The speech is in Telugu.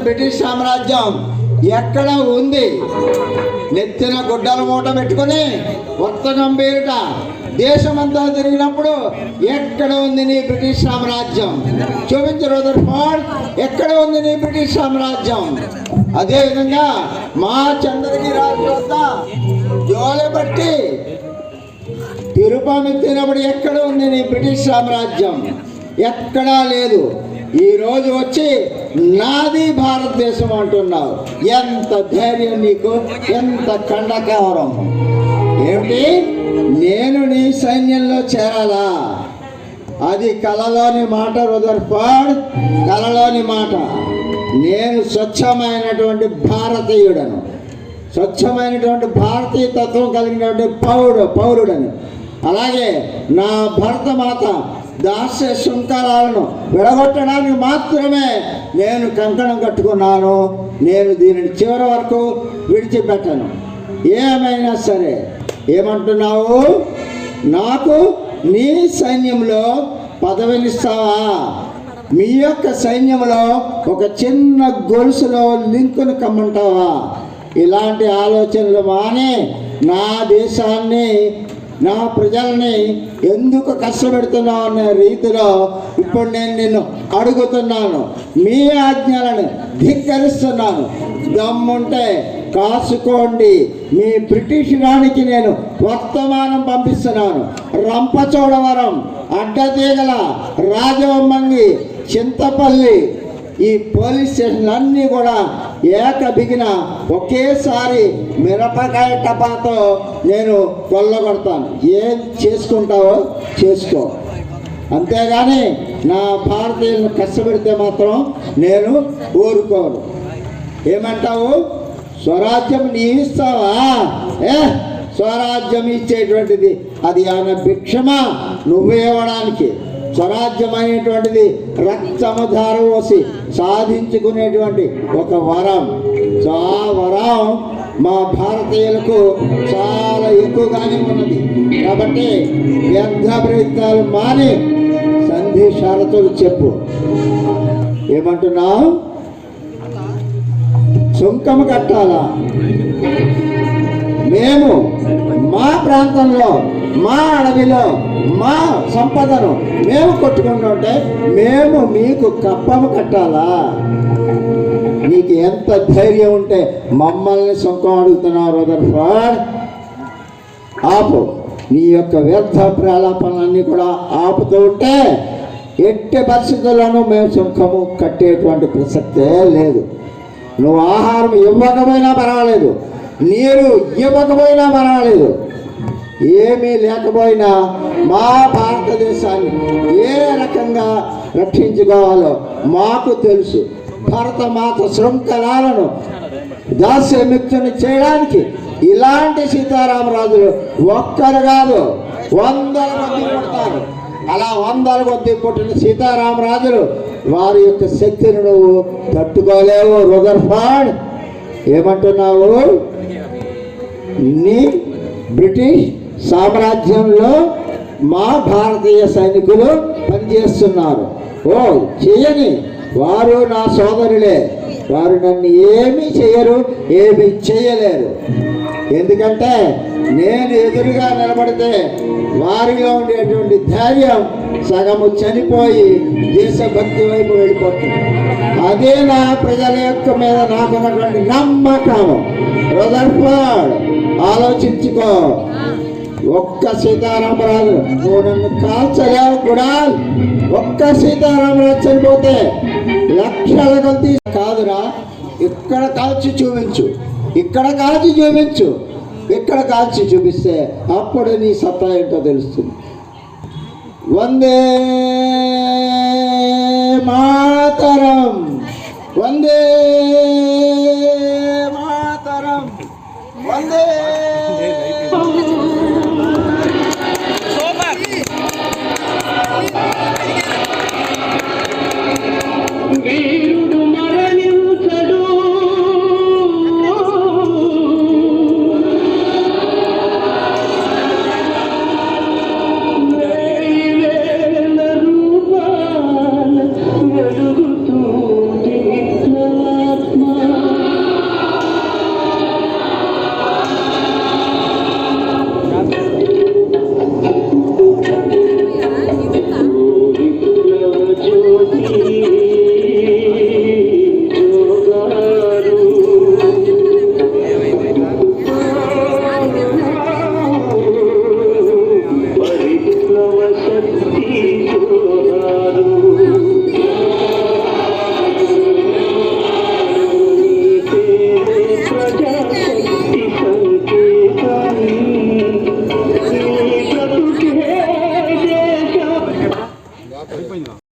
బ్రిటిష్ సామ్రాజ్యం ఎక్కడ ఉంది? నెత్తిన గుడ్డల మూట పెట్టుకుని వర్తకం పేరిట దేశమంతా తిరిగినప్పుడు ఎక్కడ ఉంది నీ బ్రిటిష్ సామ్రాజ్యం? చూపించు రదర్ఫోర్డ్, ఎక్కడ ఉంది నీ బ్రిటిష్ సామ్రాజ్యం? అదేవిధంగా మా చంద్రగిరి రాజు వద్ద జోలె బట్టి తిరుపమెత్తినప్పుడు ఎక్కడ ఉంది నీ బ్రిటిష్ సామ్రాజ్యం? ఎక్కడా లేదు. ఈరోజు వచ్చి నాది భారతదేశం అంటున్నావు. ఎంత ధైర్యం నీకు, ఎంత కండకావరం! ఏమిటి, నేను నీ సైన్యంలో చేరాలా? అది కలలోని మాట రదర్ఫోర్డ్, కలలోని మాట. నేను స్వచ్ఛమైనటువంటి భారతీయుడను, స్వచ్ఛమైనటువంటి భారతీయ తత్వం కలిగినటువంటి పౌరుడను. అలాగే నా భరతమాత దాస్య శృంఖలాలను విడగొట్టడానికి మాత్రమే నేను కంకణం కట్టుకున్నాను. నేను దీనిని చివరి వరకు విడిచిపెట్టను. ఏమైనా సరే. ఏమంటున్నావు? నాకు నీ సైన్యంలో పదవినిస్తావా? మీ యొక్క సైన్యంలో ఒక చిన్న గొలుసులో లింకును కమ్మంటావా? ఇలాంటి ఆలోచనలు మాని నా దేశాన్ని, నా ప్రజల్ని ఎందుకు కష్టపెడుతున్నావు అనే రీతిలో ఇప్పుడు నేను నిన్ను అడుగుతున్నాను. మీ ఆజ్ఞలను ధిక్కరిస్తున్నాను. దమ్ముంటే కాసుకోండి. మీ బ్రిటిష్ రాణికి నేను వర్తమానం పంపిస్తున్నాను. రంపచోడవరం, అడ్డతీగల, రాజవమ్మంగి, చింతపల్లి, ఈ పోలీస్ స్టేషన్లు అన్నీ కూడా ఏకబిగిన ఒకేసారి మిరపకాయ టపాతో నేను కొల్లగొడతాను. ఏం చేసుకుంటావో చేసుకో, అంతేగాని నా భారతీయులను కష్టపెడితే మాత్రం నేను ఊరుకోను. ఏమంటావు? స్వరాజ్యం నీవిస్తావా? స్వరాజ్యం ఇచ్చేటువంటిది అది ఆయన భిక్షమా నువ్వు ఇవ్వడానికి? స్వరాజ్యం అనేటువంటిది రక్తము ధారపోసి సాధించుకునేటువంటి ఒక వరం. ఆ వరం మా భారతీయులకు చాలా ఎక్కువగానే ఉన్నది. కాబట్టి వ్యర్థ ప్రయత్నాలు మాని సంధి షరతులు చెప్పు. ఏమంటున్నావు? సుంకం కట్టాలా? మేము మా ప్రాంతంలో, మా అడవిలో మా సంపదను మేము కొట్టుకుంటుంటే మేము మీకు కప్పము కట్టాలా? నీకు ఎంత ధైర్యం ఉంటే మమ్మల్ని సుంకం అడుగుతున్నావు రదర్ఫోర్డ్? ఆపు. నీ యొక్క వ్యర్థ ప్రలాపనలన్నీ కూడా ఆపుతూ ఉంటే ఎట్టి పరిస్థితుల్లోనూ మేము సుంకము కట్టేటువంటి ప్రసక్తే లేదు. నువ్వు ఆహారం ఇవ్వకపోయినా పర్వాలేదు, నీరు ఇవ్వకపోయినా పర్వాలేదు, ఏమీ లేకపోయినా మా భారతదేశాన్ని ఏ రకంగా రక్షించుకోవాలో మాకు తెలుసు. భరతమాత శృంఖలాలను దాస్యముక్తిని చేయడానికి ఇలాంటి సీతారామరాజులు ఒక్కరు కాదు, 100 మంది పుడతారు. అలా 100 మంది పుట్టిన సీతారామరాజులు వారి యొక్క శక్తిని నువ్వు తట్టుకోలేవు రదర్ఫోర్డ్. ఏమంటున్నావు? ఇన్ని బ్రిటిష్ సామ్రాజ్యంలో మా భారతీయ సైనికులు పనిచేస్తున్నారు. ఓ చేయని, వారు నా సోదరులే. వారు నన్ను ఏమీ చేయరు, ఏమీ చేయలేరు. ఎందుకంటే నేను ఎదురుగా నిలబడితే వారిలో ఉండేటువంటి ధైర్యం సగము చనిపోయి దేశభక్తి వైపు వెళ్ళిపోతుంది. అదే నా ప్రజల యొక్క మీద నాకున్నటువంటి నమ్మకం. రదర్ఫోర్డ్, ఆలోచించుకో. ఒక్క సీతారామరాజు నువ్వు నన్ను కాల్చలేవు కూడా. ఒక్క సీతారామరాజు చనిపోతే లక్షల కొద్ది కాదురా. ఇక్కడ కాల్చి చూపించు, ఇక్కడ కాల్చి చూపించు, ఇక్కడ కాల్చి చూపిస్తే అప్పుడు నీ సత్తా ఏంటో తెలుస్తుంది. వందే మాతరం, వందే మాతరం, వందే